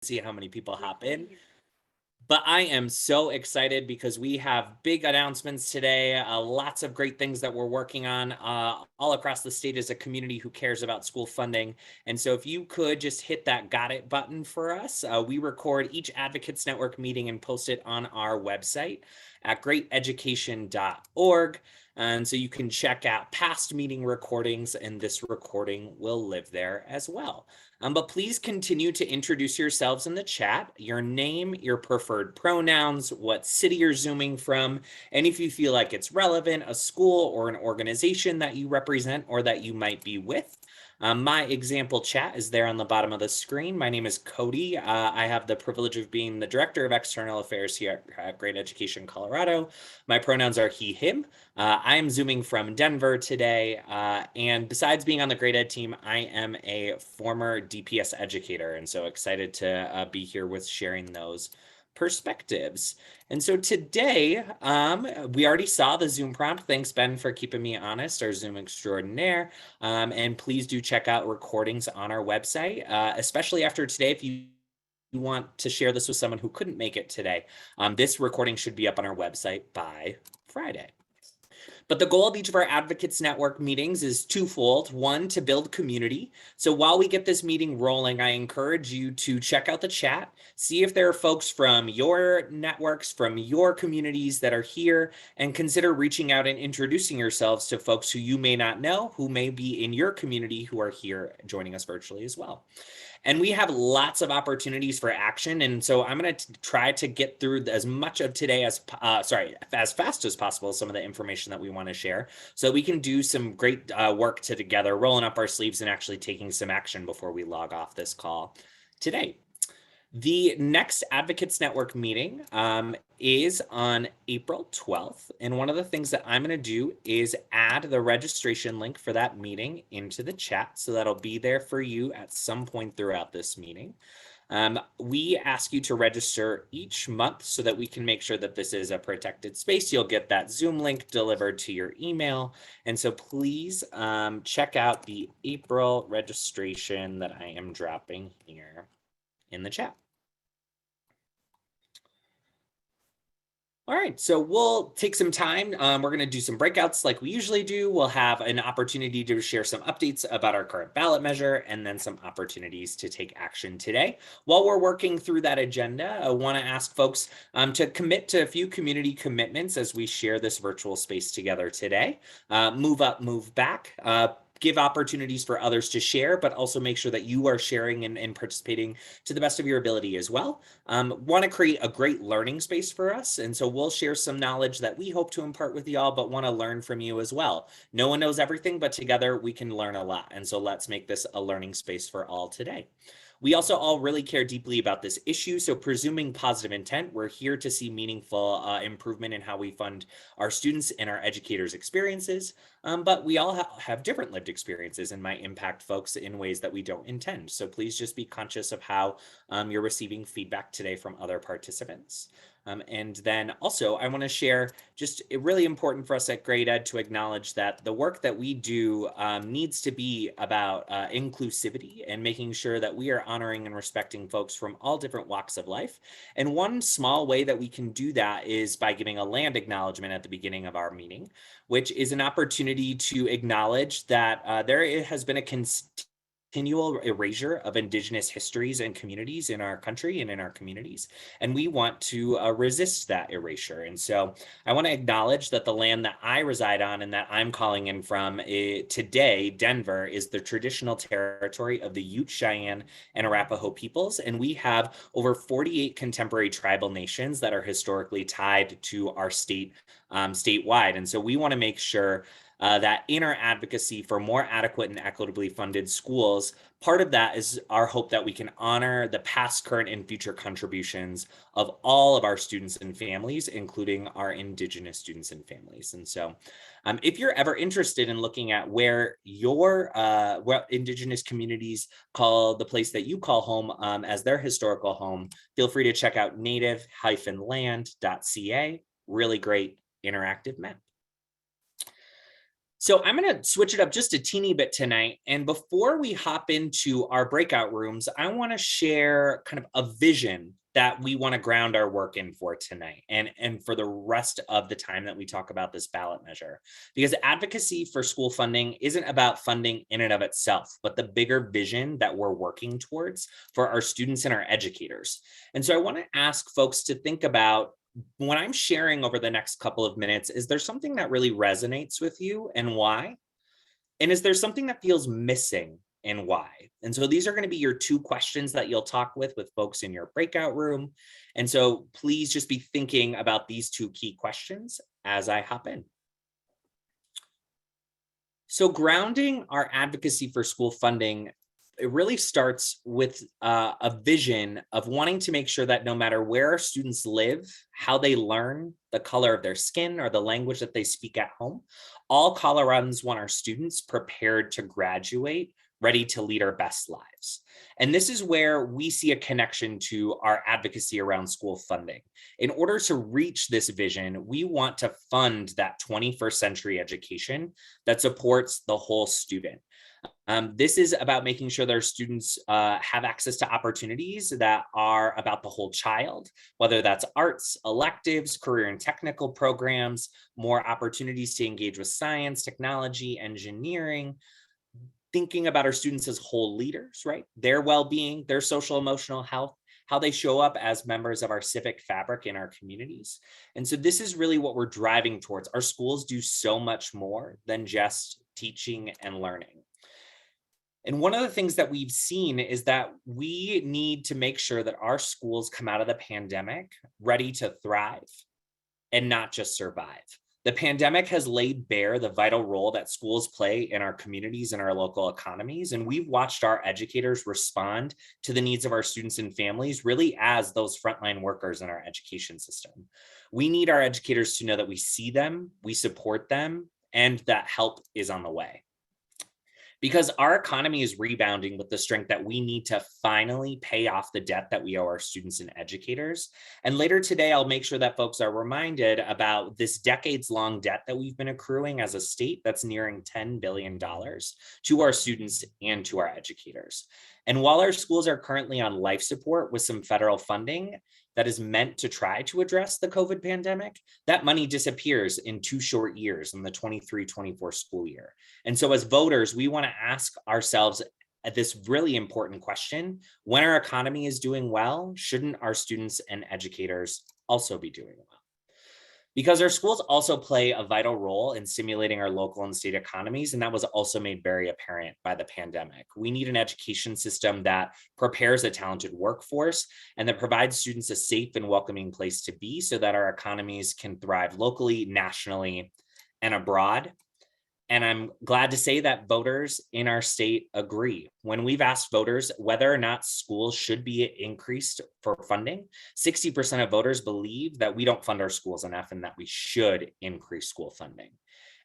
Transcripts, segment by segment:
see how many people hop in. But I am so excited because we have big announcements today, lots of great things that we're working on all across the state as a community who cares about school funding. And so if you could just hit that got it button for us, we record each Advocates Network meeting and post it on our website at greateducation.org. And so you can check out past meeting recordings, and this recording will live there as well. But please continue to introduce yourselves in the chat, your name, your preferred pronouns, what city you're Zooming from, and if you feel like it's relevant, a school or an organization that you represent or that you might be with. My example chat is there on the bottom of the screen. My name is Cody. I have the privilege of being the Director of External Affairs here at Great Education Colorado. My pronouns are he, him. I am Zooming from Denver today. And besides being on the Great Ed team, I am a former DPS educator. And so excited to be here with sharing those perspectives. And so today, we already saw the Zoom prompt. Thanks, Ben, for keeping me honest, our Zoom extraordinaire. And please do check out recordings on our website, especially after today. If you want to share this with someone who couldn't make it today, this recording should be up on our website by Friday. But the goal of each of our Advocates Network meetings is twofold. One, to build community. So while we get this meeting rolling, I encourage you to check out the chat, see if there are folks from your networks, from your communities that are here, and consider reaching out and introducing yourselves to folks who you may not know, who may be in your community who are here joining us virtually as well. And we have lots of opportunities for action. And so I'm going to try to get through as much of today as fast as possible, some of the information that we want to share, so we can do some great work together, rolling up our sleeves and actually taking some action before we log off this call today. The next Advocates Network meeting is on April 12th. And one of the things that I'm going to do is add the registration link for that meeting into the chat. So that'll be there for you at some point throughout this meeting. We ask you to register each month so that we can make sure that this is a protected space. You'll get that Zoom link delivered to your email. And so please check out the April registration that I am dropping here in the chat. All right, so we'll take some time. We're going to do some breakouts like we usually do. We'll have an opportunity to share some updates about our current ballot measure and then some opportunities to take action today. While we're working through that agenda, I want to ask folks to commit to a few community commitments as we share this virtual space together today. Move up, move back. Give opportunities for others to share, but also make sure that you are sharing and participating to the best of your ability as well. Want to create a great learning space for us. And so we'll share some knowledge that we hope to impart with y'all, but want to learn from you as well. No one knows everything, but together we can learn a lot. And so let's make this a learning space for all today. We also all really care deeply about this issue. So presuming positive intent, we're here to see meaningful improvement in how we fund our students and our educators' experiences. But we all have different lived experiences and might impact folks in ways that we don't intend. So please just be conscious of how you're receiving feedback today from other participants. And then also, I want to share just really important for us at Great Ed to acknowledge that the work that we do needs to be about inclusivity and making sure that we are honoring and respecting folks from all different walks of life. And one small way that we can do that is by giving a land acknowledgement at the beginning of our meeting, which is an opportunity to acknowledge that there has been a continual erasure of Indigenous histories and communities in our country and in our communities. And we want to resist that erasure. And so I want to acknowledge that the land that I reside on and that I'm calling in from today, Denver, is the traditional territory of the Ute, Cheyenne, and Arapaho peoples. And we have over 48 contemporary tribal nations that are historically tied to our state statewide. And so we want to make sure that in our advocacy for more adequate and equitably funded schools, part of that is our hope that we can honor the past, current, and future contributions of all of our students and families, including our Indigenous students and families. And so if you're ever interested in looking at where your what Indigenous communities call the place that you call home as their historical home, feel free to check out native-land.ca. Really great interactive map. So I'm going to switch it up just a teeny bit tonight. And before we hop into our breakout rooms, I want to share kind of a vision that we want to ground our work in for tonight and for the rest of the time that we talk about this ballot measure. Because advocacy for school funding isn't about funding in and of itself, but the bigger vision that we're working towards for our students and our educators. And so I want to ask folks to think about, when I'm sharing over the next couple of minutes, is there something that really resonates with you and why? And is there something that feels missing and why? And so these are going to be your two questions that you'll talk with folks in your breakout room. And so please just be thinking about these two key questions as I hop in. So grounding our advocacy for school funding, it really starts with a vision of wanting to make sure that no matter where our students live, how they learn, the color of their skin, or the language that they speak at home, all Coloradans want our students prepared to graduate, ready to lead our best lives. And this is where we see a connection to our advocacy around school funding. In order to reach this vision, we want to fund that 21st century education that supports the whole student. This is about making sure that our students have access to opportunities that are about the whole child, whether that's arts, electives, career and technical programs, more opportunities to engage with science, technology, engineering, thinking about our students as whole leaders, right? Their well-being, their social emotional health, how they show up as members of our civic fabric in our communities. And so this is really what we're driving towards. Our schools do so much more than just teaching and learning. And one of the things that we've seen is that we need to make sure that our schools come out of the pandemic ready to thrive and not just survive. The pandemic has laid bare the vital role that schools play in our communities and our local economies. And we've watched our educators respond to the needs of our students and families really as those frontline workers in our education system. We need our educators to know that we see them, we support them, and that help is on the way. Because our economy is rebounding with the strength that we need to finally pay off the debt that we owe our students and educators. And later today, I'll make sure that folks are reminded about this decades-long debt that we've been accruing as a state that's nearing $10 billion to our students and to our educators. And while our schools are currently on life support with some federal funding that is meant to try to address the COVID pandemic, that money disappears in 2 short years in the 23-24 school year. And so as voters, we want to ask ourselves this really important question: when our economy is doing well, shouldn't our students and educators also be doing well? Because our schools also play a vital role in stimulating our local and state economies, and that was also made very apparent by the pandemic. We need an education system that prepares a talented workforce and that provides students a safe and welcoming place to be so that our economies can thrive locally, nationally, and abroad. And I'm glad to say that voters in our state agree. When we've asked voters whether or not schools should be increased for funding, 60% of voters believe that we don't fund our schools enough and that we should increase school funding.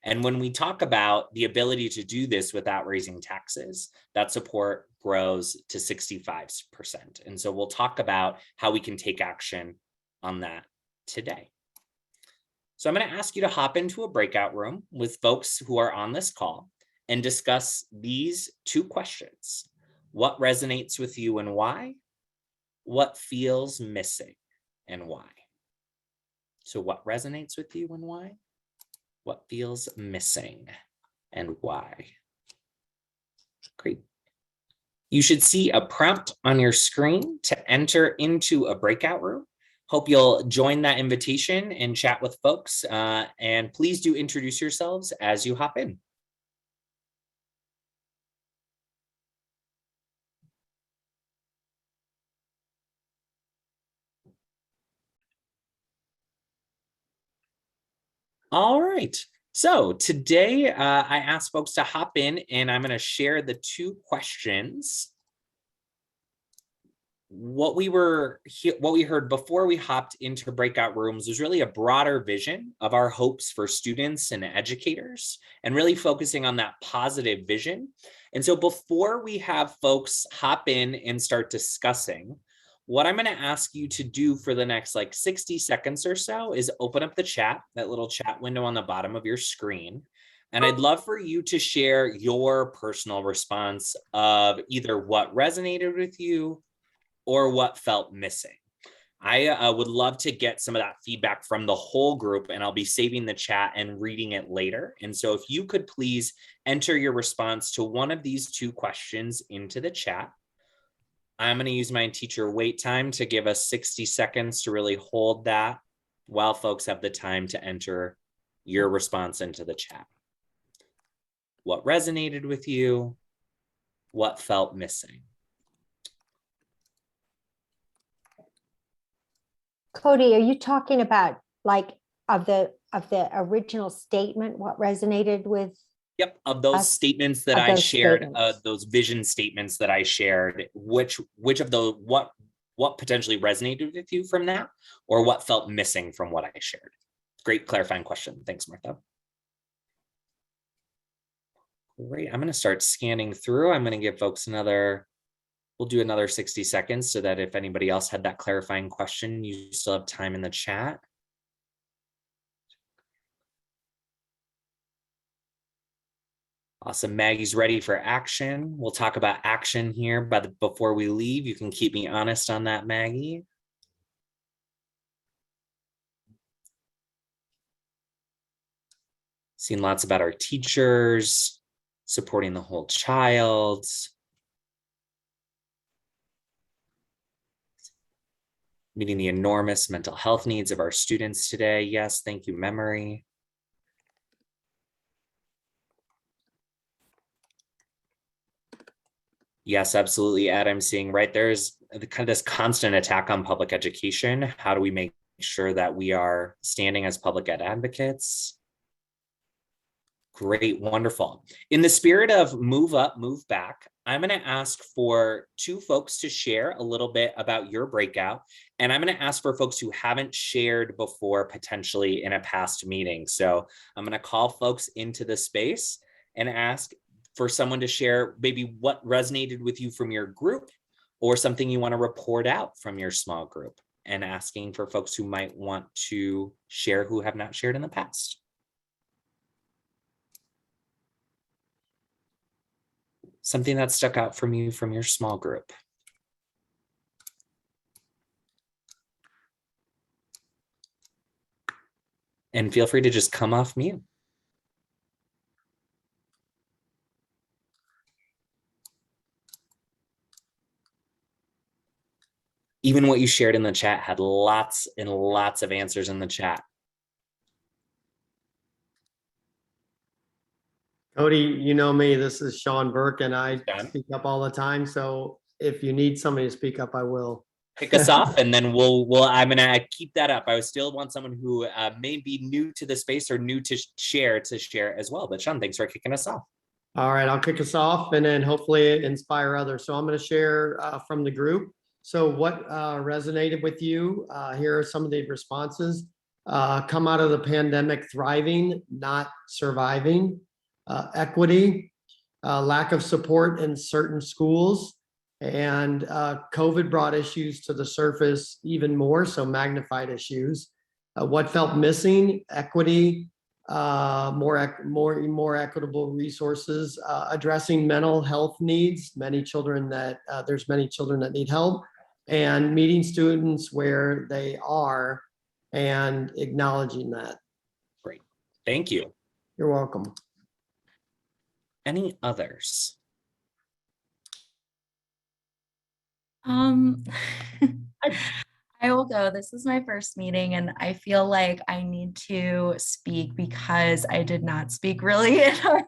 And when we talk about the ability to do this without raising taxes, that support grows to 65%. And so we'll talk about how we can take action on that today. So I'm going to ask you to hop into a breakout room with folks who are on this call and discuss these two questions. What resonates with you and why? What feels missing and why? So what resonates with you and why? What feels missing and why? Great. You should see a prompt on your screen to enter into a breakout room. Hope you'll join that invitation and chat with folks. And please do introduce yourselves as you hop in. All right. So today I asked folks to hop in and I'm going to share the two questions. What we heard before we hopped into breakout rooms was really a broader vision of our hopes for students and educators, and really focusing on that positive vision. And so before we have folks hop in and start discussing, what I'm going to ask you to do for the next 60 seconds or so is open up the chat, that little chat window on the bottom of your screen. And I'd love for you to share your personal response of either what resonated with you or what felt missing. I would love to get some of that feedback from the whole group, and I'll be saving the chat and reading it later. And so if you could please enter your response to one of these two questions into the chat. I'm going to use my teacher wait time to give us 60 seconds to really hold that while folks have the time to enter your response into the chat. What resonated with you? What felt missing? Cody, are you talking about like of the original statement, what resonated with? Yep, of those statements that I shared, those vision statements that I shared, which of the what potentially resonated with you from that, or what felt missing from what I shared? Great clarifying question. Thanks, Martha. Great. I'm going to start scanning through. I'm going to give folks we'll do another 60 seconds so that if anybody else had that clarifying question, you still have time in the chat. Awesome. Maggie's ready for action. We'll talk about action here, but before we leave, you can keep me honest on that, Maggie. Seen lots about our teachers, supporting the whole child. Meeting the enormous mental health needs of our students today. Yes, thank you, Memory. Yes, absolutely, Ed. I'm seeing right there's kind of this constant attack on public education. How do we make sure that we are standing as public ed advocates? Great, wonderful. In the spirit of move up, move back, I'm going to ask for two folks to share a little bit about your breakout. And I'm going to ask for folks who haven't shared before, potentially in a past meeting. So I'm going to call folks into the space and ask for someone to share maybe what resonated with you from your group or something you want to report out from your small group, and asking for folks who might want to share who have not shared in the past. Something that stuck out from you from your small group. And feel free to just come off mute. Even what you shared in the chat had lots and lots of answers in the chat. Cody, you know me, this is Sean Burke, and I speak up all the time. So if you need somebody to speak up, I will. Kick us off, and then I'm gonna keep that up. I still want someone who may be new to the space or new to share as well. But Sean, thanks for kicking us off. All right, I'll kick us off and then hopefully inspire others. So I'm going to share from the group. So what resonated with you? Here are some of the responses. Come out of the pandemic thriving, not surviving. Equity, lack of support in certain schools, and COVID brought issues to the surface even more, so magnified issues. What felt missing? Equity, more equitable resources, addressing mental health needs. There's many children that need help, and meeting students where they are and acknowledging that. Great, thank you. You're welcome. Any others? I will go. This is my first meeting, and I feel like I need to speak because I did not speak really in our,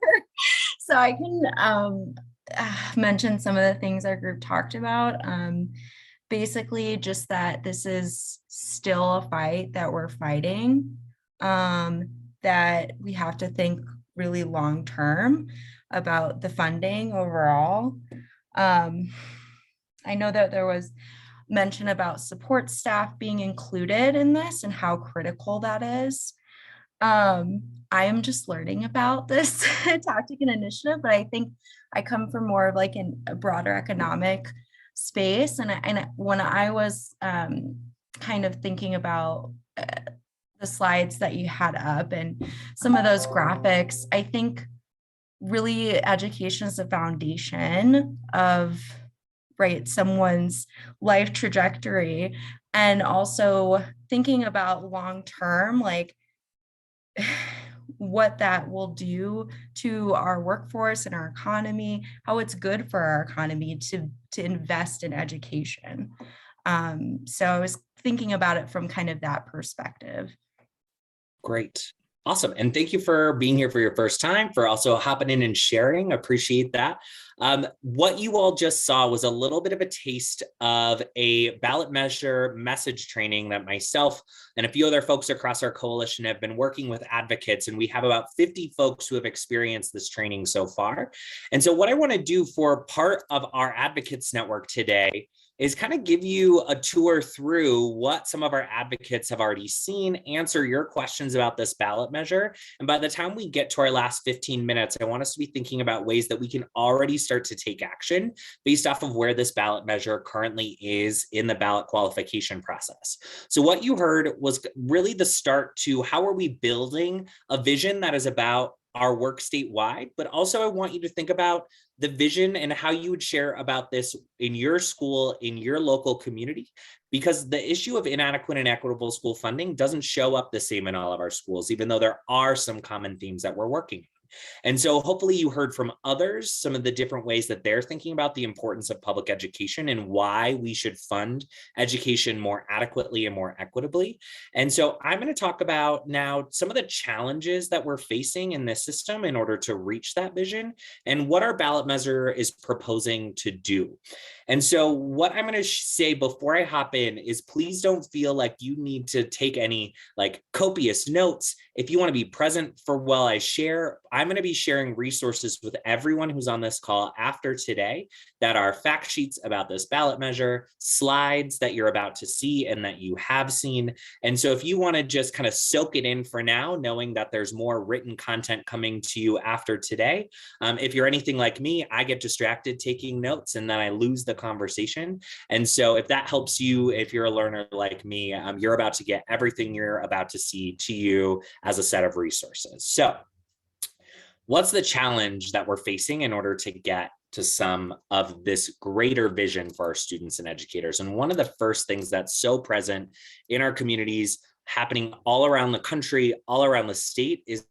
so I can mention some of the things our group talked about. Basically just that this is still a fight that we're fighting, that we have to think really long term about the funding overall. I know that there was mention about support staff being included in this and how critical that is. I am just learning about this tactic and initiative, but I think I come from more of like a broader economic space. And when I was kind of thinking about the slides that you had up and some of those graphics. I think really education is the foundation of, right, someone's life trajectory, and also thinking about long term, like what that will do to our workforce and our economy, how it's good for our economy to invest in education. So I was thinking about it from kind of that perspective. Great. Awesome. And thank you for being here for your first time, for also hopping in and sharing. Appreciate that. What you all just saw was a little bit of a taste of a ballot measure message training that myself and a few other folks across our coalition have been working with advocates. And we have about 50 folks who have experienced this training so far. And so what I want to do for part of our advocates network today is kind of give you a tour through what some of our advocates have already seen, answer your questions about this ballot measure. And by the time we get to our last 15 minutes, I want us to be thinking about ways that we can already start to take action based off of where this ballot measure currently is in the ballot qualification process. So what you heard was really the start to how are we building a vision that is about our work statewide, but also I want you to think about the vision and how you would share about this in your school, in your local community, because the issue of inadequate and equitable school funding doesn't show up the same in all of our schools, even though there are some common themes that we're working on. And so hopefully you heard from others some of the different ways that they're thinking about the importance of public education and why we should fund education more adequately and more equitably. And so I'm going to talk about now some of the challenges that we're facing in this system in order to reach that vision and what our ballot measure is proposing to do. And so what I'm going to say before I hop in is please don't feel like you need to take any like copious notes. If you want to be present for while I share, I'm going to be sharing resources with everyone who's on this call after today that are fact sheets about this ballot measure, slides that you're about to see and that you have seen. And so if you want to just kind of soak it in for now, knowing that there's more written content coming to you after today, if you're anything like me, I get distracted taking notes and then I lose the conversation. And so if that helps you, if you're a learner like me, you're about to get everything you're about to see to you as a set of resources. So what's the challenge that we're facing in order to get to some of this greater vision for our students and educators? And one of the first things that's so present in our communities, happening all around the country, all around the state, is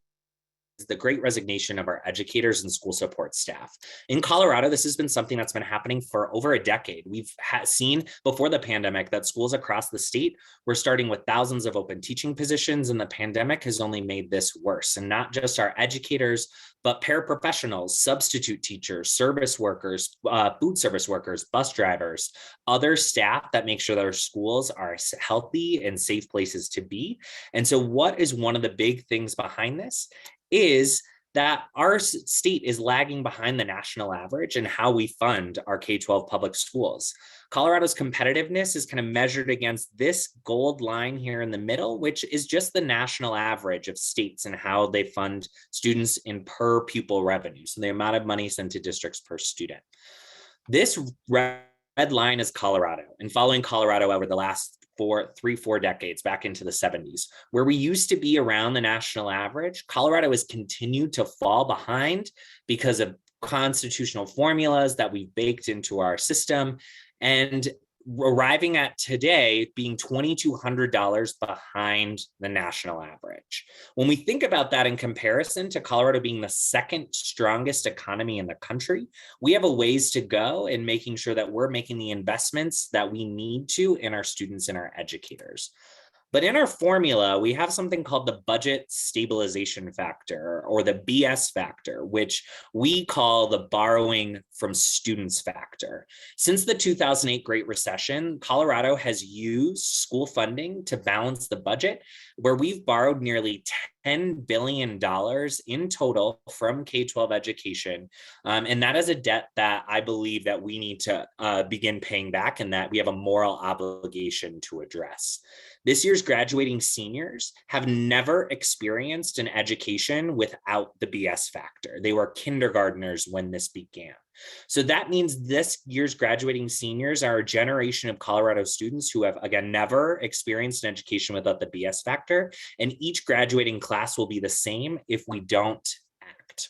the great resignation of our educators and school support staff. In Colorado, this has been something that's been happening for over a decade. We've seen before the pandemic that schools across the state were starting with thousands of open teaching positions, and the pandemic has only made this worse. And not just our educators, but paraprofessionals, substitute teachers, service workers, food service workers, bus drivers, other staff that make sure that our schools are healthy and safe places to be. And so what is one of the big things behind this is that our state is lagging behind the national average in how we fund our K-12 public schools. Colorado's competitiveness is kind of measured against this gold line here in the middle, which is just the national average of states and how they fund students in per pupil revenue, so the amount of money sent to districts per student. This red line is Colorado, and following Colorado over the last 4 decades back into the 70s, where we used to be around the national average, Colorado has continued to fall behind because of constitutional formulas that we've baked into our system, and arriving at today being $2,200 behind the national average. When we think about that in comparison to Colorado being the second strongest economy in the country, we have a ways to go in making sure that we're making the investments that we need to in our students and our educators. But in our formula, we have something called the budget stabilization factor, or the BS factor, which we call the borrowing from students factor. Since the 2008 Great Recession, Colorado has used school funding to balance the budget, where we've borrowed nearly $10 billion in total from K-12 education. And that is a debt that I believe that we need to begin paying back, and that we have a moral obligation to address. This year's graduating seniors have never experienced an education without the BS factor. They were kindergartners when this began. So that means this year's graduating seniors are a generation of Colorado students who have, again, never experienced an education without the BS factor, and each graduating class will be the same if we don't act.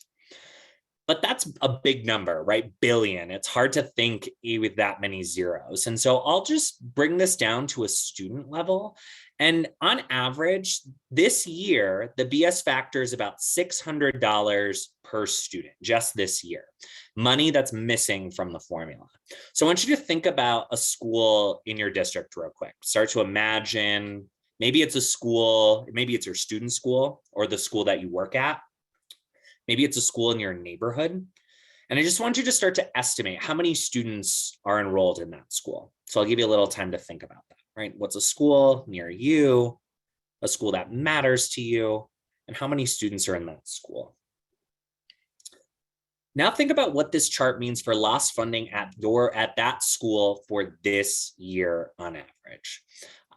But that's a big number, right? Billion. It's hard to think with that many zeros. And so I'll just bring this down to a student level. And on average, this year, the BS factor is about $600 per student, just this year. Money that's missing from the formula. So I want you to think about a school in your district real quick. Start to imagine, maybe it's a school, maybe it's your student school or the school that you work at. Maybe it's a school in your neighborhood. And I just want you to start to estimate how many students are enrolled in that school. So I'll give you a little time to think about that, right? What's a school near you, a school that matters to you, and how many students are in that school? Now think about what this chart means for lost funding at that school for this year on average.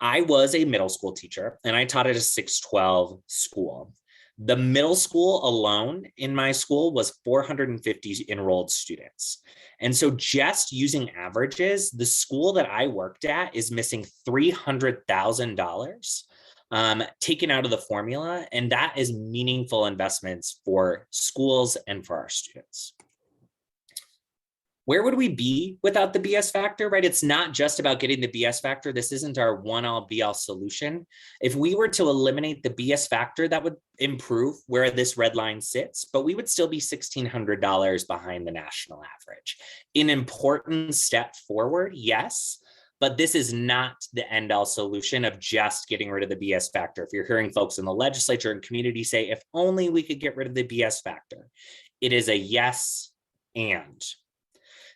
I was a middle school teacher and I taught at a 612 school. The middle school alone in my school was 450 enrolled students. And so just using averages, the school that I worked at is missing $300,000 taken out of the formula. And that is meaningful investments for schools and for our students. Where would we be without the BS factor, right? It's not just about getting the BS factor. This isn't our one-all be-all solution. If we were to eliminate the BS factor, that would improve where this red line sits, but we would still be $1,600 behind the national average. An important step forward, yes, but this is not the end-all solution of just getting rid of the BS factor. If you're hearing folks in the legislature and community say, if only we could get rid of the BS factor, it is a yes and.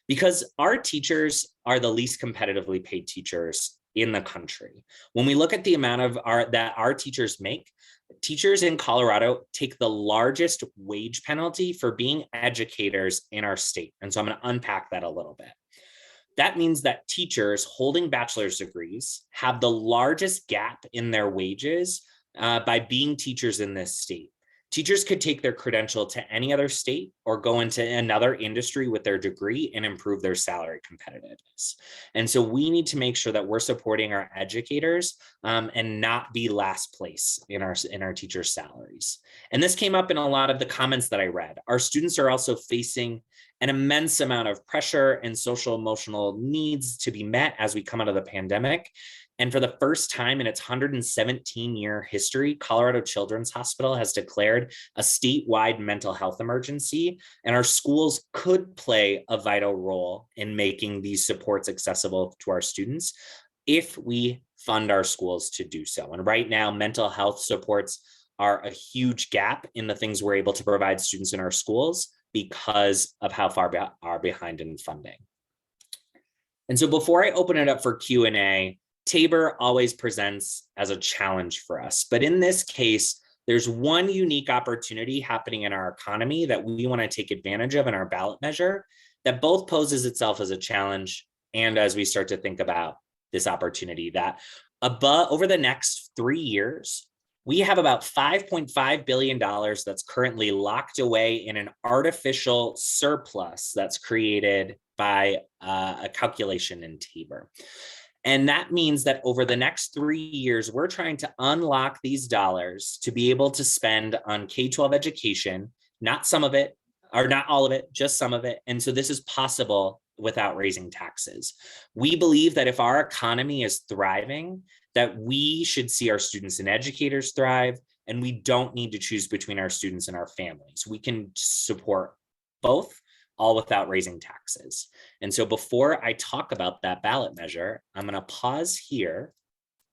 Because our teachers are the least competitively paid teachers in the country. When we look at the amount that our teachers make, teachers in Colorado take the largest wage penalty for being educators in our state. And so I'm going to unpack that a little bit. That means that teachers holding bachelor's degrees have the largest gap in their wages by being teachers in this state. Teachers could take their credential to any other state or go into another industry with their degree and improve their salary competitiveness. And so we need to make sure that we're supporting our educators and not be last place in our teachers' salaries. And this came up in a lot of the comments that I read. Our students are also facing an immense amount of pressure and social emotional needs to be met as we come out of the pandemic. And for the first time in its 117-year history, Colorado Children's Hospital has declared a statewide mental health emergency, and our schools could play a vital role in making these supports accessible to our students if we fund our schools to do so. And right now, mental health supports are a huge gap in the things we're able to provide students in our schools because of how far are behind in funding. And so before I open it up for Q&A, TABOR always presents as a challenge for us. But in this case, there's one unique opportunity happening in our economy that we want to take advantage of in our ballot measure that both poses itself as a challenge and as we start to think about this opportunity that over the next 3 years, we have about $5.5 billion that's currently locked away in an artificial surplus that's created by a calculation in TABOR. And that means that over the next 3 years, we're trying to unlock these dollars to be able to spend on K-12 education, not some of it, or not all of it, just some of it. And so this is possible without raising taxes. We believe that if our economy is thriving, that we should see our students and educators thrive, and we don't need to choose between our students and our families. We can support both, all without raising taxes. And so before I talk about that ballot measure, I'm going to pause here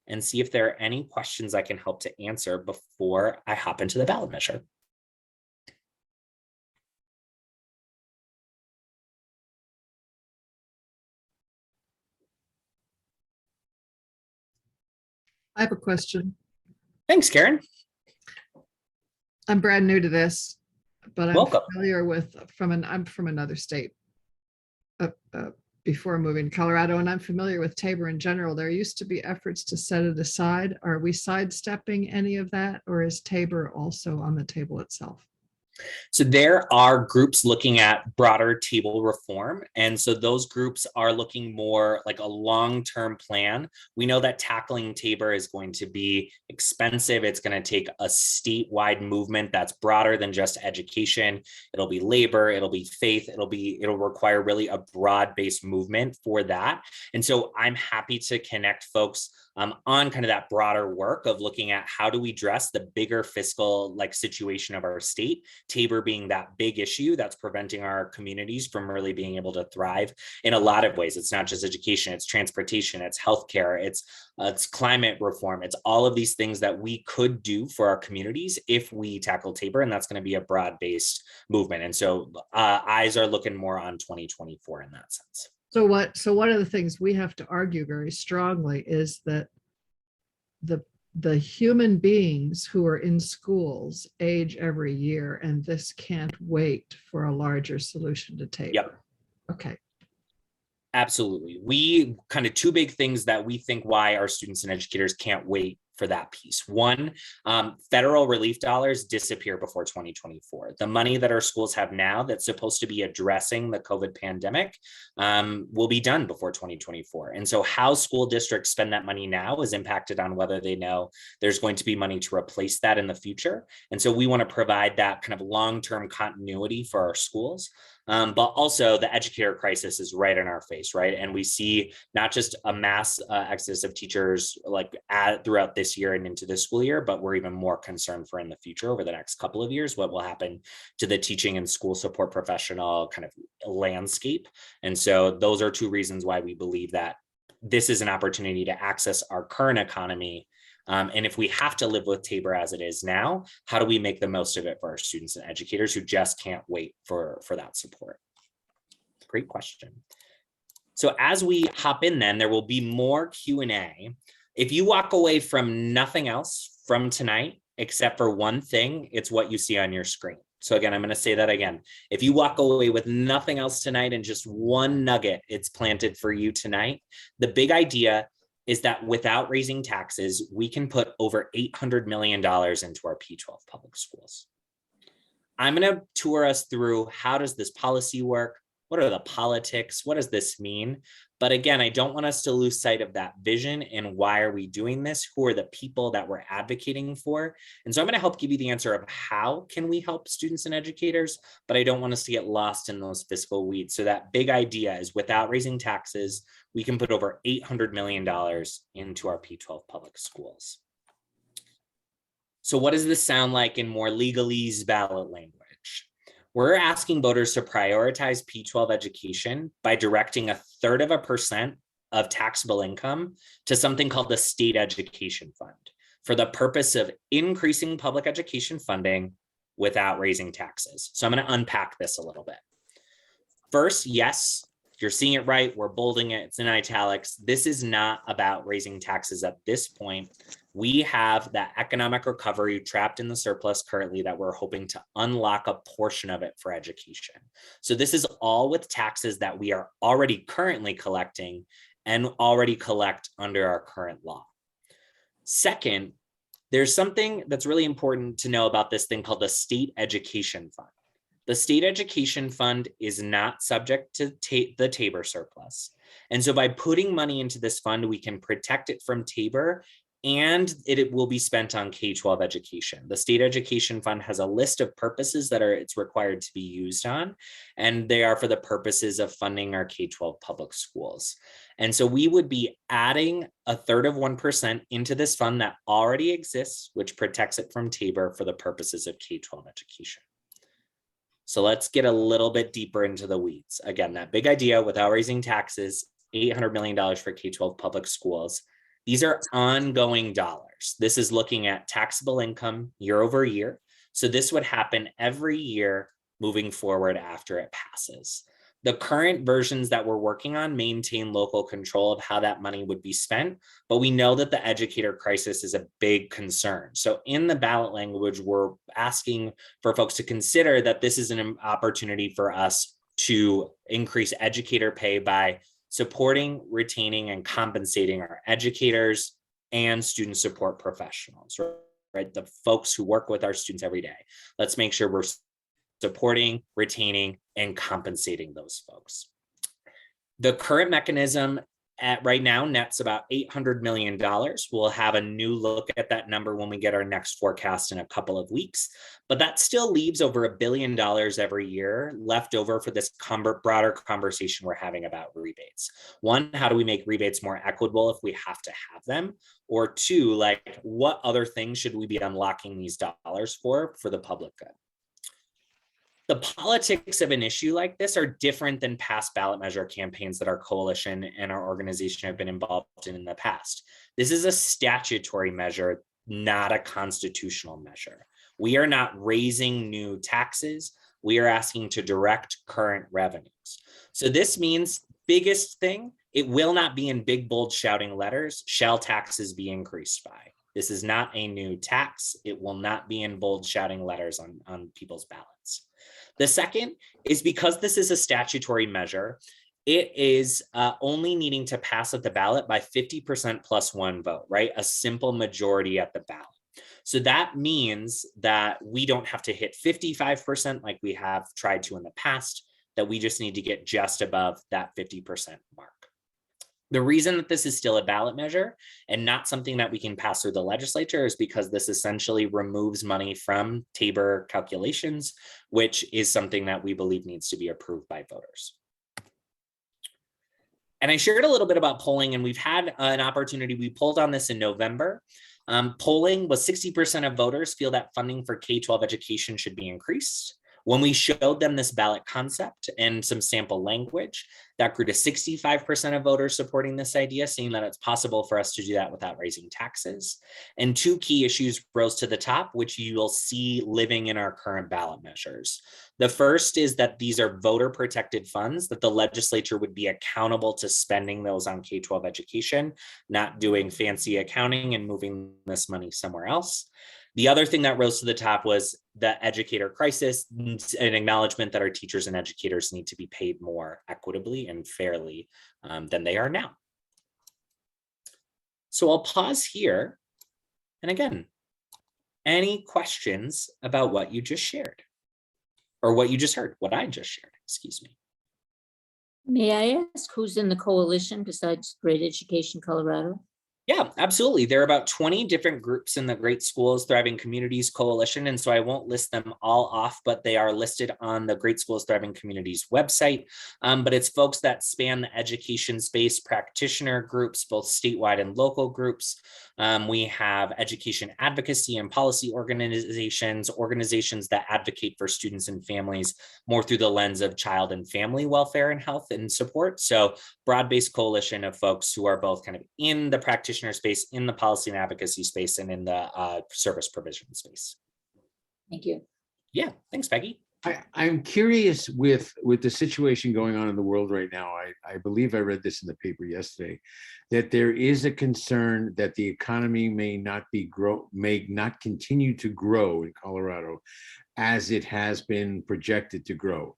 and see if there are any questions I can help to answer before I hop into the ballot measure. I have a question. Thanks, Karen. I'm brand new to this, but I'm Welcome. familiar with I'm from another state before moving to Colorado, and I'm familiar with TABOR in general. There used to be efforts to set it aside. Are we sidestepping any of that, or is TABOR also on the table itself? So there are groups looking at broader table reform. And so those groups are looking more like a long-term plan. We know that tackling TABOR is going to be expensive. It's going to take a statewide movement that's broader than just education. It'll be labor, it'll be faith, it'll require really a broad-based movement for that. And so I'm happy to connect folks on kind of that broader work of looking at how do we address the bigger fiscal like situation of our state, TABOR being that big issue that's preventing our communities from really being able to thrive in a lot of ways. It's not just education, it's transportation, it's healthcare, it's climate reform, it's all of these things that we could do for our communities if we tackle TABOR, and that's going to be a broad-based movement. And so eyes are looking more on 2024 in that sense. So one of the things we have to argue very strongly is that the human beings who are in schools age every year, and this can't wait for a larger solution to TABOR. Yep. Okay. Absolutely. We kind of two big things that we think why our students and educators can't wait for that piece. One, federal relief dollars disappear before 2024. The money that our schools have now that's supposed to be addressing the COVID pandemic will be done before 2024. And so how school districts spend that money now is impacted on whether they know there's going to be money to replace that in the future. And so we want to provide that kind of long-term continuity for our schools. But also the educator crisis is right in our face, right? And we see not just a mass exodus of teachers like throughout this year and into this school year, but we're even more concerned for in the future over the next couple of years, what will happen to the teaching and school support professional kind of landscape. And so those are two reasons why we believe that this is an opportunity to access our current economy. And if we have to live with TABOR as it is now, how do we make the most of it for our students and educators who just can't wait for that support? Great question. So as we hop in then, there will be more Q&A. If you walk away from nothing else from tonight, except for one thing, it's what you see on your screen. So again, I'm going to say that again. If you walk away with nothing else tonight and just one nugget, it's planted for you tonight. The big idea is that without raising taxes, we can put over $800 million into our P-12 public schools. I'm going to tour us through how does this policy work? What are the politics? What does this mean? But again, I don't want us to lose sight of that vision and why are we doing this? Who are the people that we're advocating for? And so I'm going to help give you the answer of how can we help students and educators, but I don't want us to get lost in those fiscal weeds. So that big idea is without raising taxes, we can put over $800 million into our P-12 public schools. So what does this sound like in more legalese ballot language? We're asking voters to prioritize P-12 education by directing 1/3% of taxable income to something called the State Education Fund for the purpose of increasing public education funding without raising taxes. So I'm going to unpack this a little bit. First, yes, you're seeing it right. We're bolding it. It's in italics. This is not about raising taxes at this point. We have that economic recovery trapped in the surplus currently that we're hoping to unlock a portion of it for education. So this is all with taxes that we are already currently collecting and already collect under our current law. Second, there's something that's really important to know about this thing called the State Education Fund. The State Education Fund is not subject to the TABOR surplus. And so by putting money into this fund, we can protect it from TABOR and it will be spent on K-12 education. The State Education Fund has a list of purposes that it's required to be used on, and they are for the purposes of funding our K-12 public schools. And so we would be adding 1/3% into this fund that already exists, which protects it from TABOR for the purposes of K-12 education. So let's get a little bit deeper into the weeds. Again, that big idea without raising taxes, $800 million for K-12 public schools. These are ongoing dollars. This is looking at taxable income year over year. So this would happen every year moving forward after it passes. The current versions that we're working on maintain local control of how that money would be spent, but we know that the educator crisis is a big concern. So in the ballot language, we're asking for folks to consider that this is an opportunity for us to increase educator pay by supporting, retaining, and compensating our educators and student support professionals, right? The folks who work with our students every day. Let's make sure we're supporting, retaining, and compensating those folks. The current mechanism at right now nets about $800 million. We'll have a new look at that number when we get our next forecast in a couple of weeks, but that still leaves over $1 billion every year left over for this broader conversation we're having about rebates. One, how do we make rebates more equitable if we have to have them? Or two, like what other things should we be unlocking these dollars for the public good? The politics of an issue like this are different than past ballot measure campaigns that our coalition and our organization have been involved in the past. This is a statutory measure, not a constitutional measure. We are not raising new taxes. We are asking to direct current revenues. So this means, biggest thing, it will not be in big, bold shouting letters, shall taxes be increased by. This is not a new tax. It will not be in bold shouting letters on people's ballots. The second is because this is a statutory measure, it is only needing to pass at the ballot by 50% plus one vote, right? A simple majority at the ballot. So that means that we don't have to hit 55% like we have tried to in the past, that we just need to get just above that 50% mark. The reason that this is still a ballot measure and not something that we can pass through the legislature is because this essentially removes money from TABOR calculations, which is something that we believe needs to be approved by voters. And I shared a little bit about polling, and we've had an opportunity. We polled on this in November. Polling was 60% of voters feel that funding for K-12 education should be increased. When we showed them this ballot concept and some sample language, that grew to 65% of voters supporting this idea, saying that it's possible for us to do that without raising taxes. And two key issues rose to the top, which you will see living in our current ballot measures. The first is that these are voter protected funds, that the legislature would be accountable to spending those on K-12 education, not doing fancy accounting and moving this money somewhere else. The other thing that rose to the top was the educator crisis, an acknowledgement that our teachers and educators need to be paid more equitably and fairly than they are now. So I'll pause here. And again, any questions about what you just shared or what you just heard, what I just shared, excuse me. May I ask who's in the coalition besides Great Education Colorado? Yeah, absolutely. There are about 20 different groups in the Great Schools Thriving Communities Coalition. And so I won't list them all off, but they are listed on the Great Schools Thriving Communities website. But it's folks that span the education space, practitioner groups, both statewide and local groups. We have education advocacy and policy organizations that advocate for students and families more through the lens of child and family welfare and health and support. So broad-based coalition of folks who are both kind of in the practitioner space, in the policy and advocacy space, and in the service provision space. Thank you. Yeah, thanks, Peggy. I'm curious with the situation going on in the world right now. I believe I read this in the paper yesterday, that there is a concern that the economy may not continue to grow in Colorado as it has been projected to grow.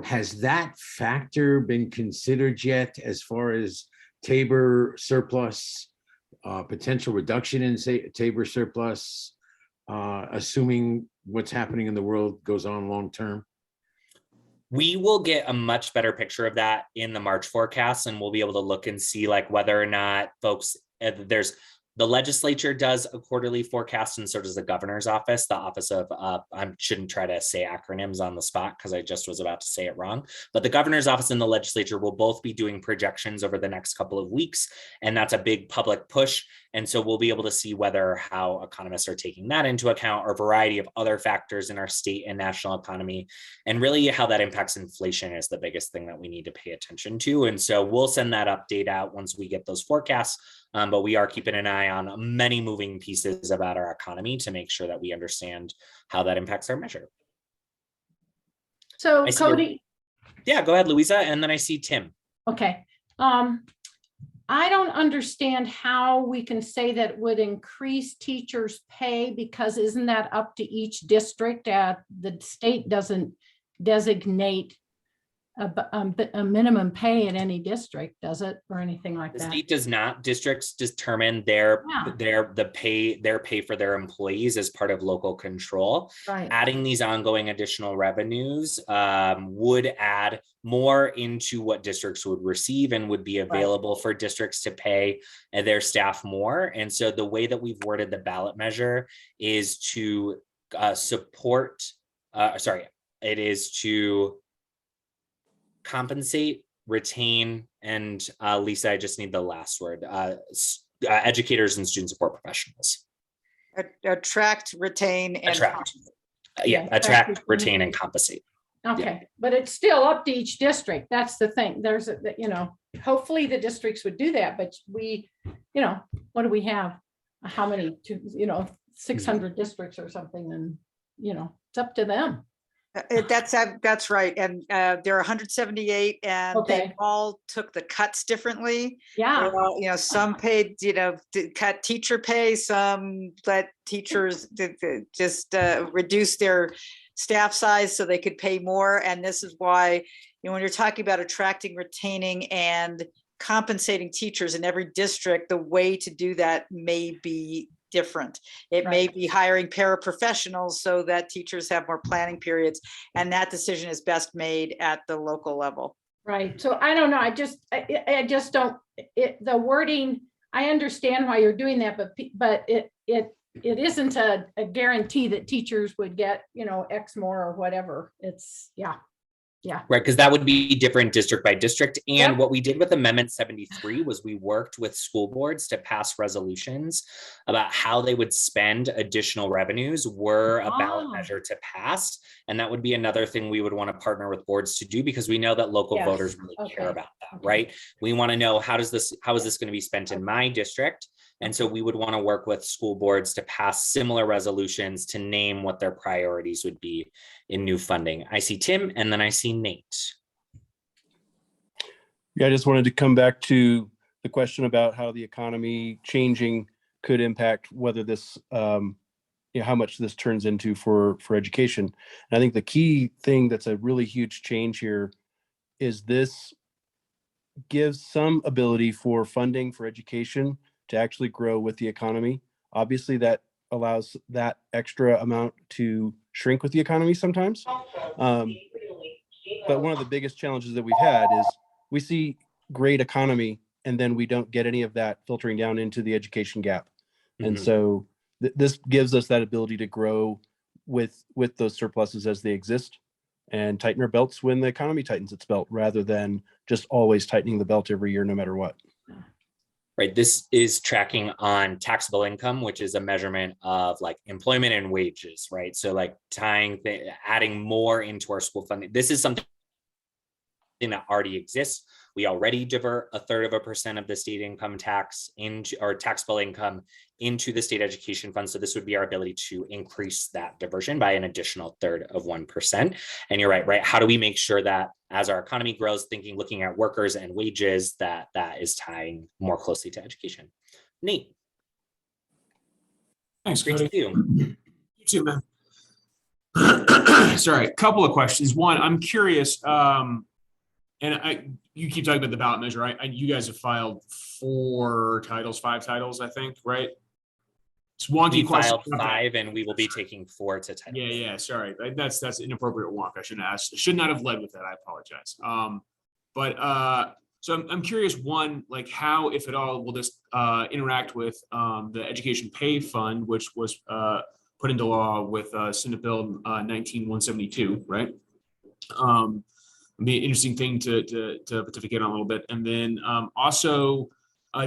Has that factor been considered yet as far as TABOR surplus, potential reduction in TABOR surplus, assuming what's happening in the world goes on long term? We will get a much better picture of that in the March forecast, and we'll be able to look and see like whether or not folks, the legislature does a quarterly forecast, and so does the governor's office, the office of, I shouldn't try to say acronyms on the spot because I just was about to say it wrong, but the governor's office and the legislature will both be doing projections over the next couple of weeks. And that's a big public push. And so we'll be able to see how economists are taking that into account, or a variety of other factors in our state and national economy. And really how that impacts inflation is the biggest thing that we need to pay attention to. And so we'll send that update out once we get those forecasts. But we are keeping an eye on many moving pieces about our economy to make sure that we understand how that impacts our measure. So Cody. Yeah, go ahead, Louisa. And then I see Tim. Okay. I don't understand how we can say that it would increase teachers' pay, because isn't that up to each district? The state doesn't designate a minimum pay in any district, does it, or anything like The that? state does not. Districts determine their Yeah. pay for their employees as part of local control. Right. Adding these ongoing additional revenues would add more into what districts would receive and would be available for districts to pay their staff more. And so the way that we've worded the ballot measure is to it is to compensate, retain, and Lisa, I just need the last word, educators and student support professionals. Attract, retain, and Attract. Yeah, Attract, retain, and compensate. Okay, but it's still up to each district. That's the thing. There's hopefully the districts would do that, but we, what do we have? How many, 600 districts or something, and, it's up to them. That's right. And there are 178 and they Okay. all took the cuts differently. Yeah, They're all, some paid, to cut teacher pay, some let teachers just reduce their staff size so they could pay more. And this is why, when you're talking about attracting, retaining, and compensating teachers in every district, the way to do that may be different. It may be hiring paraprofessionals so that teachers have more planning periods, and that decision is best made at the local level. right. So I don't know. I just don't, the wording, I understand why you're doing that, but it isn't a guarantee that teachers would get, X more or whatever. It's, yeah. Right, because that would be different district by district. And Yep. what we did with Amendment 73 was we worked with school boards to pass resolutions about how they would spend additional revenues were a ballot Oh. measure to pass. And that would be another thing we would want to partner with boards to do, because we know that local Yes. voters really care Okay. about that, Okay. right? We want to know how is this going to be spent in my district? And so we would want to work with school boards to pass similar resolutions to name what their priorities would be in new funding. I see Tim, and then I see Nate. Yeah, I just wanted to come back to the question about how the economy changing could impact whether this, how much this turns into for education. And I think the key thing that's a really huge change here is this gives some ability for funding for education to actually grow with the economy. Obviously, that allows that extra amount to shrink with the economy sometimes. But one of the biggest challenges that we've had is we see great economy and then we don't get any of that filtering down into the education gap. And so this gives us that ability to grow with those surpluses as they exist and tighten our belts when the economy tightens its belt, rather than just always tightening the belt every year, no matter what. Right. This is tracking on taxable income, which is a measurement of like employment and wages, right? So like adding more into our school funding. This is something that already exists. We already divert 1/3% of the state income tax into our taxable income into the state education fund. So this would be our ability to increase that diversion by an additional 1/3%. And you're right? How do we make sure that as our economy grows, looking at workers and wages, that is tying more closely to education? Nate. Thanks, Great Cody. to see you. You too, man. Sorry, a couple of questions. One, I'm curious, you keep talking about the ballot measure. You guys have filed 5 titles, I think, right? It's wonky. We question. filed 5, and we will be taking 4 to title. Yeah. Sorry, that's inappropriate wonk. I shouldn't ask. Should not have led with that. I apologize. So I'm curious. One, like how, if at all, will this interact with the Education Pay Fund, which was put into law with Senate Bill 19172, right? Be an interesting thing to pontificate on a little bit. And then also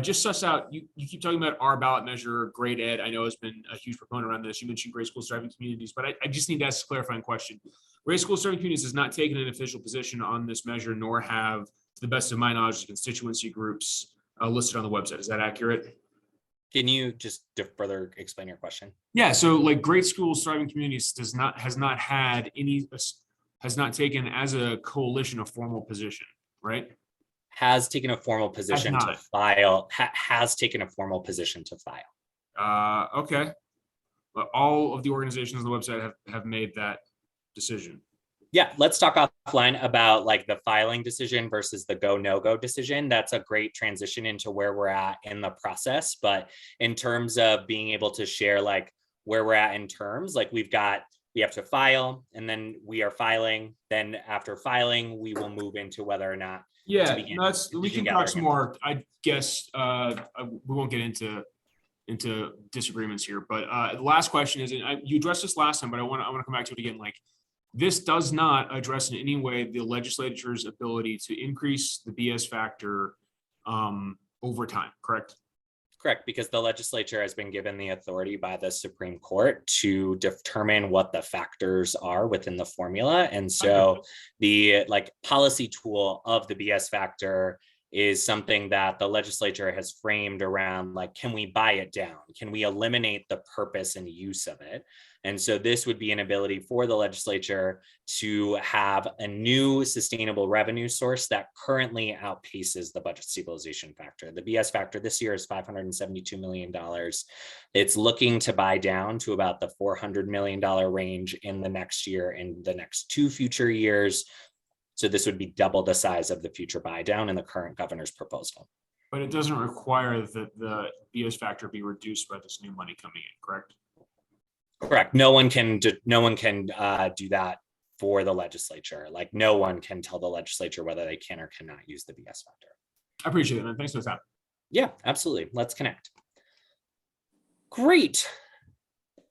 just suss out, you keep talking about our ballot measure, Great Ed. I know has been a huge proponent around this. You mentioned Great Schools Thriving Communities, but I just need to ask a clarifying question. Great Schools Thriving Communities has not taken an official position on this measure, nor have, to the best of my knowledge, the constituency groups listed on the website. Is that accurate? Can you just further explain your question? Yeah, so like Great Schools Thriving Communities has not taken as a coalition a formal position, right? Has taken a formal position to file. Has taken a formal position to file. Okay. But all of the organizations on the website have made that decision. Yeah, let's talk offline about like the filing decision versus the go, no go decision. That's a great transition into where we're at in the process. But in terms of being able to share like where we're at in terms, like we have to file and then we are filing. Then after filing, we will move into whether or not to Yeah, begin we decision can talk some gathering. more. I guess we won't get into disagreements here. But the last question is, and you addressed this last time, but I want to come back to it again. Like, this does not address in any way the legislature's ability to increase the BS factor over time, correct? Correct, because the legislature has been given the authority by the Supreme Court to determine what the factors are within the formula. And so the like policy tool of the BS factor is something that the legislature has framed around like, can we buy it down? Can we eliminate the purpose and use of it? And so this would be an ability for the legislature to have a new sustainable revenue source that currently outpaces the budget stabilization factor. The BS factor this year is $572 million. It's looking to buy down to about the $400 million range in the next year and the next 2 future years. So this would be double the size of the future buy down in the current governor's proposal. But it doesn't require that the BS factor be reduced by this new money coming in, correct? Correct. No one can do that for the legislature. Like no one can tell the legislature whether they can or cannot use the BS factor. I appreciate it, man. Thanks for the time. Yeah, absolutely. Let's connect. Great.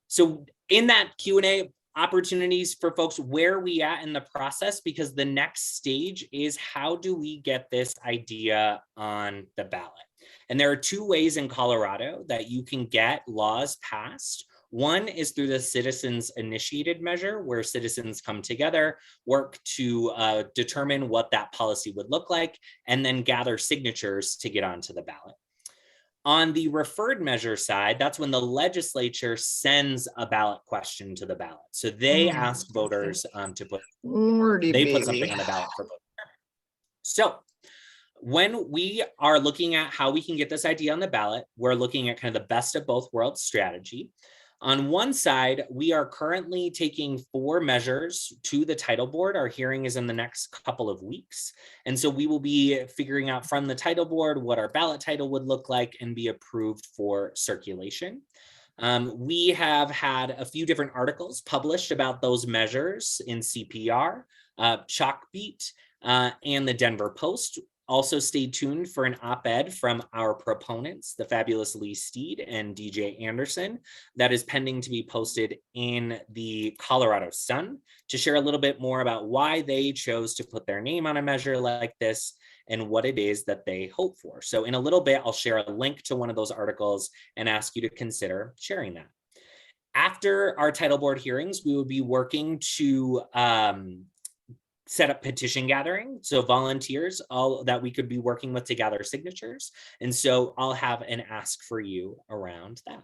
So in that Q&A, opportunities for folks, where are we at in the process? Because the next stage is how do we get this idea on the ballot? And there are 2 ways in Colorado that you can get laws passed. One is through the citizens initiated measure, where citizens come together, work to determine what that policy would look like, and then gather signatures to get onto the ballot. On the referred measure side, that's when the legislature sends a ballot question to the ballot. So they ask voters to put something on the ballot for vote. So when we are looking at how we can get this idea on the ballot, we're looking at kind of the best of both worlds strategy. On one side, we are currently taking 4 measures to the title board. Our hearing is in the next couple of weeks. And so we will be figuring out from the title board what our ballot title would look like and be approved for circulation. We have had a few different articles published about those measures in CPR, Chalkbeat, and the Denver Post. Also stay tuned for an op-ed from our proponents, the fabulous Lee Steed and DJ Anderson, that is pending to be posted in the Colorado Sun to share a little bit more about why they chose to put their name on a measure like this and what it is that they hope for. So in a little bit, I'll share a link to one of those articles and ask you to consider sharing that. After our title board hearings, we will be working to set up petition gathering. So volunteers, all that we could be working with to gather signatures. And so I'll have an ask for you around that.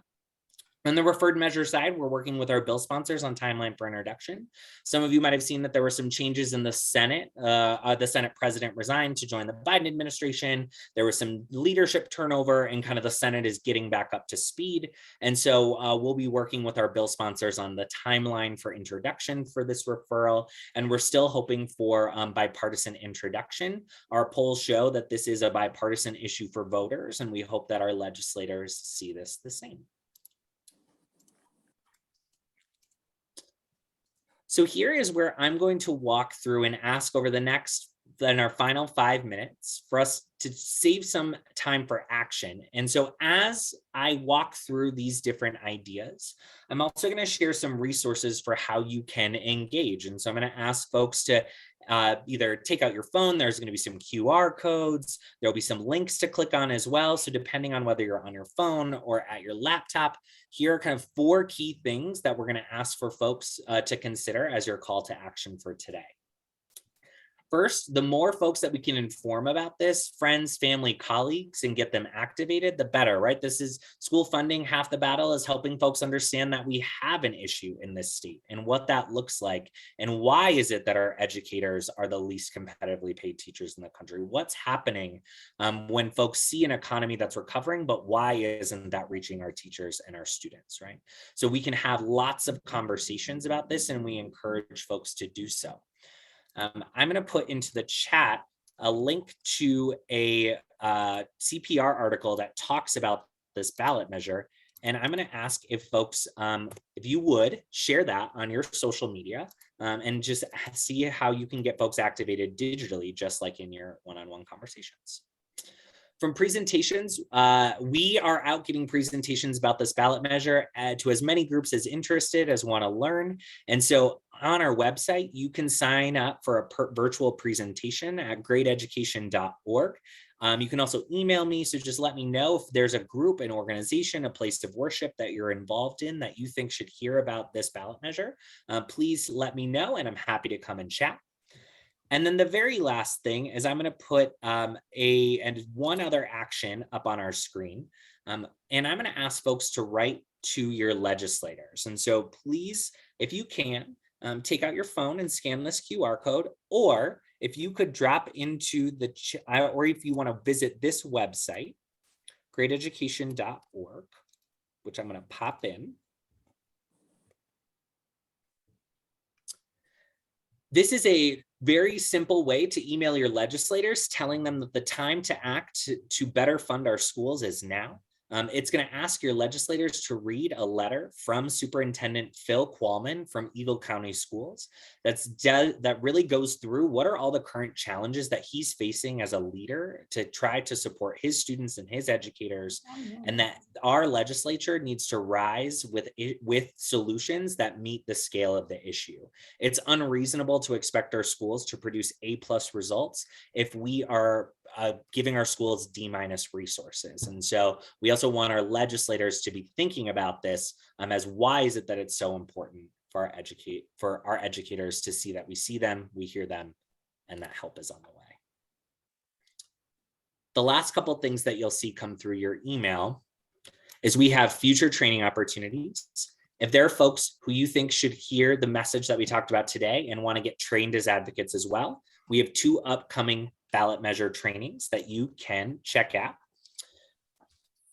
On the referred measure side, we're working with our bill sponsors on timeline for introduction. Some of you might have seen that there were some changes in the Senate. The Senate president resigned to join the Biden administration. There was some leadership turnover and kind of the Senate is getting back up to speed. And so we'll be working with our bill sponsors on the timeline for introduction for this referral. And we're still hoping for bipartisan introduction. Our polls show that this is a bipartisan issue for voters, and we hope that our legislators see this the same. So here is where I'm going to walk through and ask over in our final 5 minutes for us to save some time for action. And so as I walk through these different ideas, I'm also going to share some resources for how you can engage. And so I'm going to ask folks to either take out your phone. There's going to be some QR codes. There'll be some links to click on as well. So depending on whether you're on your phone or at your laptop, here are kind of 4 key things that we're going to ask for folks to consider as your call to action for today. First, the more folks that we can inform about this, friends, family, colleagues, and get them activated, the better, right? This is school funding. Half the battle is helping folks understand that we have an issue in this state and what that looks like. And why is it that our educators are the least competitively paid teachers in the country? What's happening when folks see an economy that's recovering, but why isn't that reaching our teachers and our students, right? So we can have lots of conversations about this, and we encourage folks to do so. I'm going to put into the chat a link to a CPR article that talks about this ballot measure. And I'm going to ask if folks, if you would share that on your social media and just see how you can get folks activated digitally, just like in your one-on-one conversations. From presentations, we are out getting presentations about this ballot measure to as many groups as interested as want to learn. And so on our website, you can sign up for a virtual presentation at greateducation.org. You can also email me, so just let me know if there's a group, an organization, a place of worship that you're involved in that you think should hear about this ballot measure. Please let me know, and I'm happy to come and chat. And then the very last thing is I'm going to put one other action up on our screen. And I'm going to ask folks to write to your legislators. And so please, if you can, take out your phone and scan this QR code, or if you could drop into the chat, or if you want to visit this website, greateducation.org, which I'm going to pop in. This is a very simple way to email your legislators, telling them that the time to act to better fund our schools is now. It's going to ask your legislators to read a letter from Superintendent Phil Qualman from Eagle County Schools that really goes through what are all the current challenges that he's facing as a leader to try to support his students and his educators, and that our legislature needs to rise with solutions that meet the scale of the issue. It's unreasonable to expect our schools to produce A+ results if we are giving our schools D- resources. And so we also want our legislators to be thinking about this as why is it that it's so important for our educators to see that we see them, we hear them, and that help is on the way. The last couple of things that you'll see come through your email is we have future training opportunities. If there are folks who you think should hear the message that we talked about today and want to get trained as advocates as well, we have 2 upcoming ballot measure trainings that you can check out.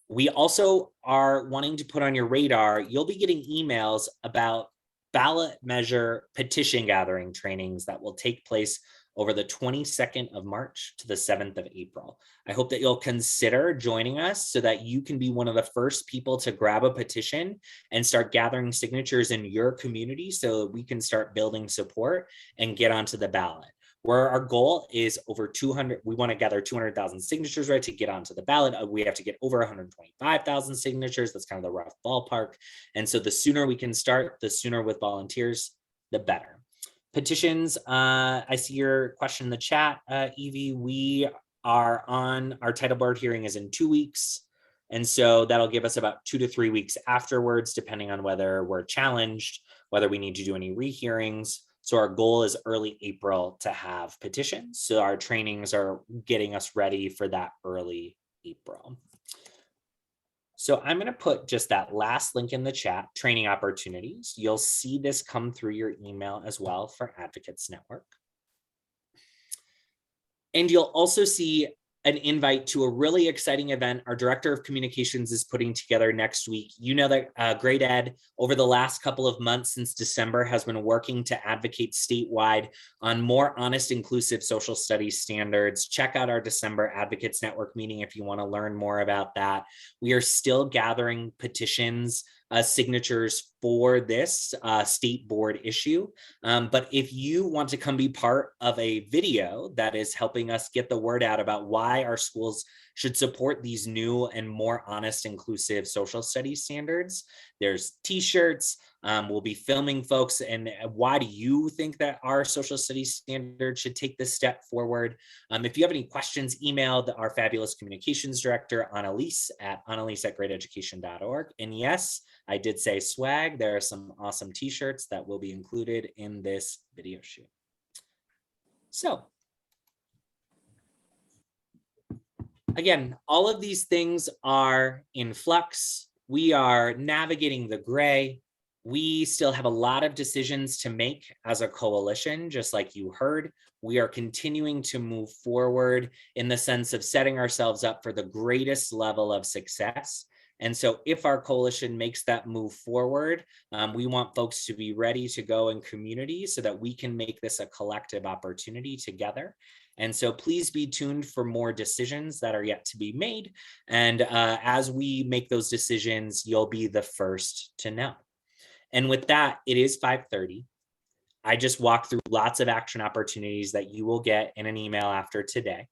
We also are wanting to put on your radar, you'll be getting emails about ballot measure petition gathering trainings that will take place over the 22nd of March to the 7th of April. I hope that you'll consider joining us so that you can be one of the first people to grab a petition and start gathering signatures in your community so that we can start building support and get onto the ballot. Where our goal is over 200, we want to gather 200,000 signatures, right, to get onto the ballot. We have to get over 125,000 signatures. That's kind of the rough ballpark. And so the sooner we can start, the sooner with volunteers, the better. Petitions, I see your question in the chat, Evie. We are on, our title board hearing is in 2 weeks. And so that'll give us about 2 to 3 weeks afterwards, depending on whether we're challenged, whether we need to do any rehearings. So our goal is early April to have petitions. So our trainings are getting us ready for that early April. So I'm going to put just that last link in the chat, training opportunities. You'll see this come through your email as well for Advocates Network. And you'll also see an invite to a really exciting event our Director of Communications is putting together next week. You know that Great Ed over the last couple of months since December has been working to advocate statewide on more honest, inclusive social studies standards. Check out our December Advocates Network meeting if you want to learn more about that. We are still gathering petitions, signatures for this state board issue. But if you want to come be part of a video that is helping us get the word out about why our schools should support these new and more honest, inclusive social studies standards, there's t-shirts. We'll be filming folks. And why do you think that our social studies standard should take this step forward? If you have any questions, email our fabulous communications director, Annalise at greateducation.org. And yes, I did say swag. There are some awesome t-shirts that will be included in this video shoot. So again, all of these things are in flux. We are navigating the gray. We still have a lot of decisions to make as a coalition, just like you heard. We are continuing to move forward in the sense of setting ourselves up for the greatest level of success. And so if our coalition makes that move forward, we want folks to be ready to go in community so that we can make this a collective opportunity together. And so please be tuned for more decisions that are yet to be made. And as we make those decisions, you'll be the first to know. And with that, it is 5:30. I just walked through lots of action opportunities that you will get in an email after today.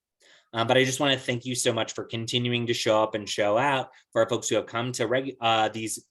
But I just want to thank you so much for continuing to show up and show out for our folks who have come to these